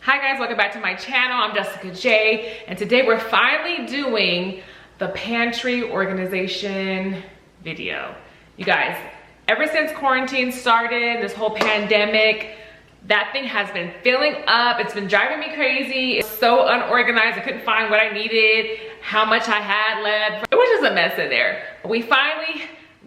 Hi guys, welcome back to my channel. I'm Jessica J, and today we're finally doing the pantry organization video. You guys, ever since quarantine started, this whole pandemic, that thing has been filling up. It's been driving me crazy. It's so unorganized. I couldn't find what I needed, how much I had left. It was just a mess in there. But we finally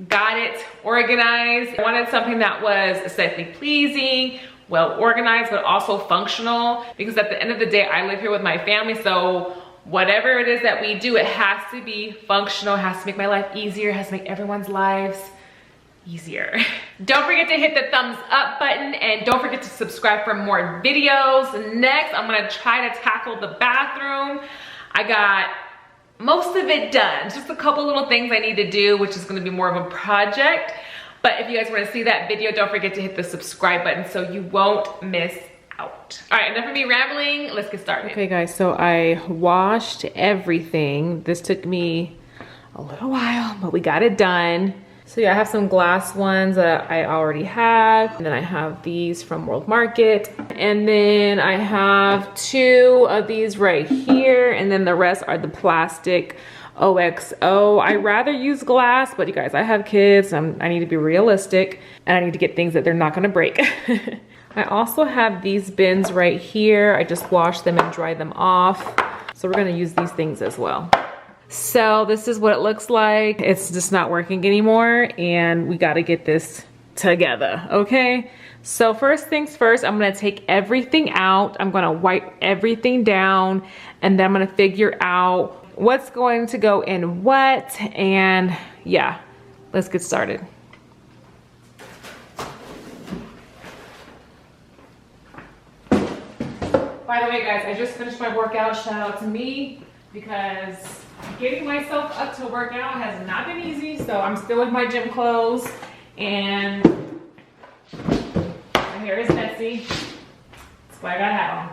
got it organized. I wanted something that was aesthetically pleasing, well organized, but also functional, because at the end of the day, I live here with my family, so whatever it is that we do, it has to be functional, it has to make my life easier, it has to make everyone's lives easier. Don't forget to hit the thumbs up button, and don't forget to subscribe for more videos. Next, I'm gonna try to tackle the bathroom. I got most of it done, just a couple little things I need to do, which is gonna be more of a project. But if you guys wanna see that video, don't forget to hit the subscribe button so you won't miss out. All right, enough of me rambling, let's get started. Okay guys, so I washed everything. This took me a little while, but we got it done. So yeah, I have some glass ones that I already have. And then I have these from World Market. And then I have 2 of these right here. And then the rest are the plastic OXO. I rather use glass, but you guys, I have kids. I need to be realistic. And I need to get things that they're not gonna break. I also have these bins right here. I just wash them and dry them off. So we're gonna use these things as well. So this is what it looks like. It's just not working anymore, and we gotta get this together, okay? So first things first, I'm gonna take everything out. I'm gonna wipe everything down, and then I'm gonna figure out what's going to go in what, and yeah, let's get started. By the way, guys, I just finished my workout. Shout out to me, because getting myself up to work out has not been easy. So I'm still in my gym clothes, and my hair is messy. That's why I got a hat on.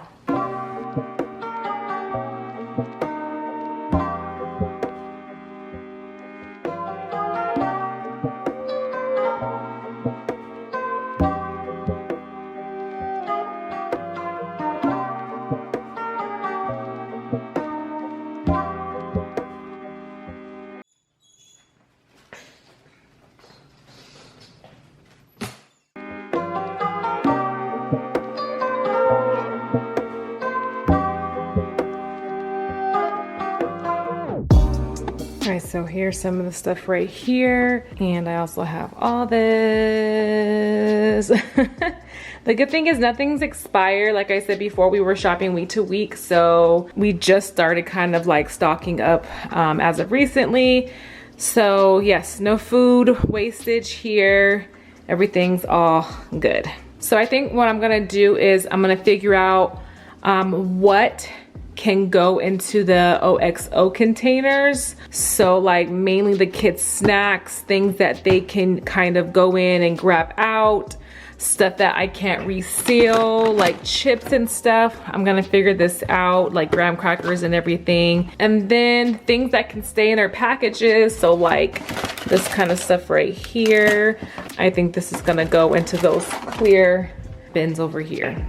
Alright, so here's some of the stuff right here, and I also have all this. The good thing is nothing's expired. Like I said before, we were shopping week to week, so we just started kind of like stocking up as of recently. So yes, no food wastage here. Everything's all good. So I think what I'm gonna do is I'm gonna figure out what can go into the OXO containers. So like mainly the kids' snacks, things that they can kind of go in and grab out, stuff that I can't reseal, like chips and stuff. I'm gonna figure this out, like graham crackers and everything. And then things that can stay in their packages, so like this kind of stuff right here. I think this is gonna go into those clear bins over here.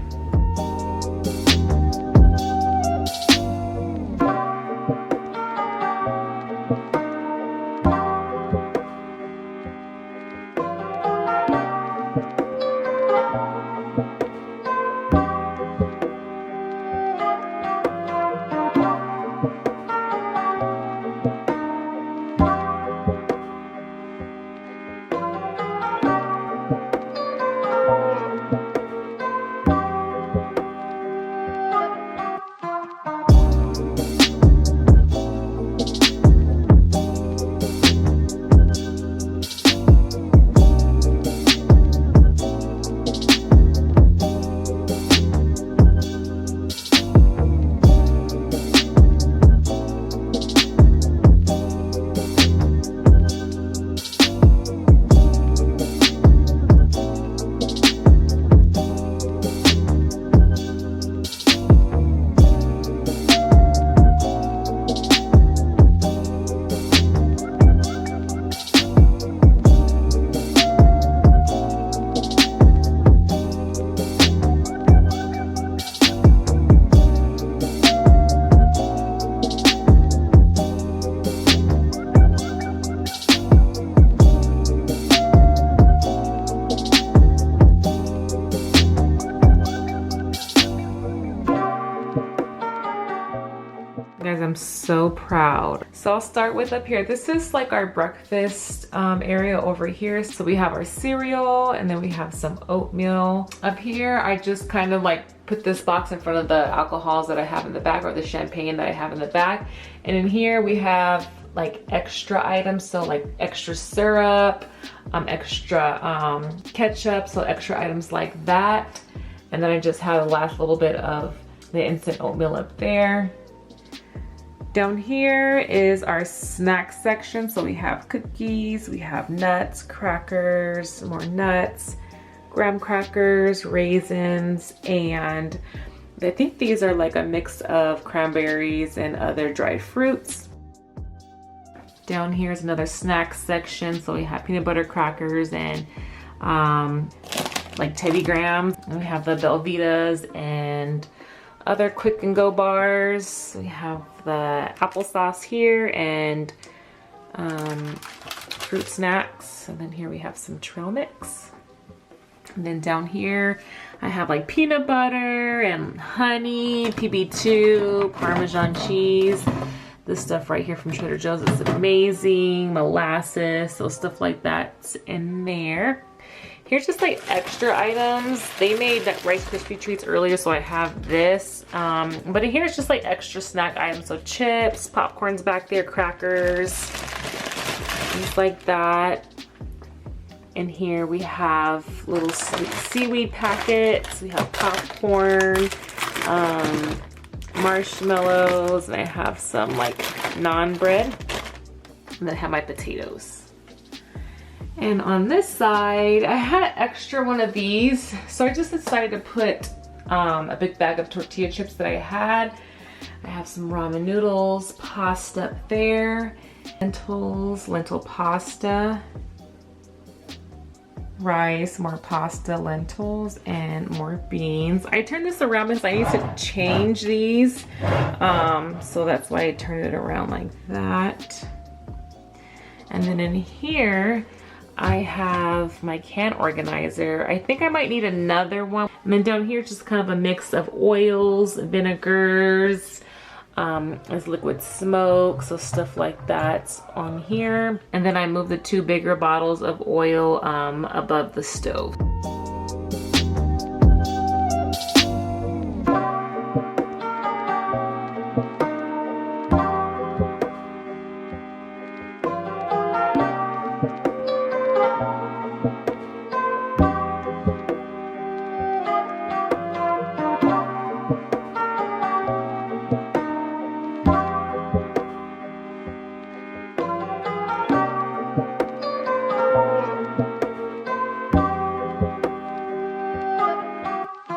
I'm so proud. So I'll start with up here. This is like our breakfast area over here. So we have our cereal and then we have some oatmeal. Up here, I just kind of like put this box in front of the alcohols that I have in the back or the champagne that I have in the back. And in here we have like extra items, so like extra syrup, extra ketchup, so extra items like that. And then I just have the last little bit of the instant oatmeal up there. Down here is our snack section. So we have cookies, we have nuts, crackers, more nuts, graham crackers, raisins, and I think these are like a mix of cranberries and other dried fruits. Down here is another snack section. So we have peanut butter crackers and like Teddy Grahams. And we have the Belvitas and other quick and go bars. We have the applesauce here and fruit snacks. And then here we have some trail mix. And then down here, I have like peanut butter and honey, PB2, Parmesan cheese. This stuff right here from Trader Joe's is amazing. Molasses, so stuff like that's in there. Here's just like extra items. They made that Rice Krispie treats earlier, so I have this. But in here it's just like extra snack items. So chips, popcorn's back there, crackers, things like that. In here we have little seaweed packets. We have popcorn, marshmallows, and I have some like naan bread. And then I have my potatoes. And on this side, I had extra one of these. So I just decided to put a big bag of tortilla chips that I had. I have some ramen noodles, pasta up there, lentils, lentil pasta, rice, more pasta, lentils, and more beans. I turned this around because I need to change these. So that's why I turned it around like that. And then in here, I have my can organizer. I think I might need another one. And then down here, just kind of a mix of oils, vinegars, as liquid smoke, so stuff like that's on here. And then I moved the two bigger bottles of oil above the stove.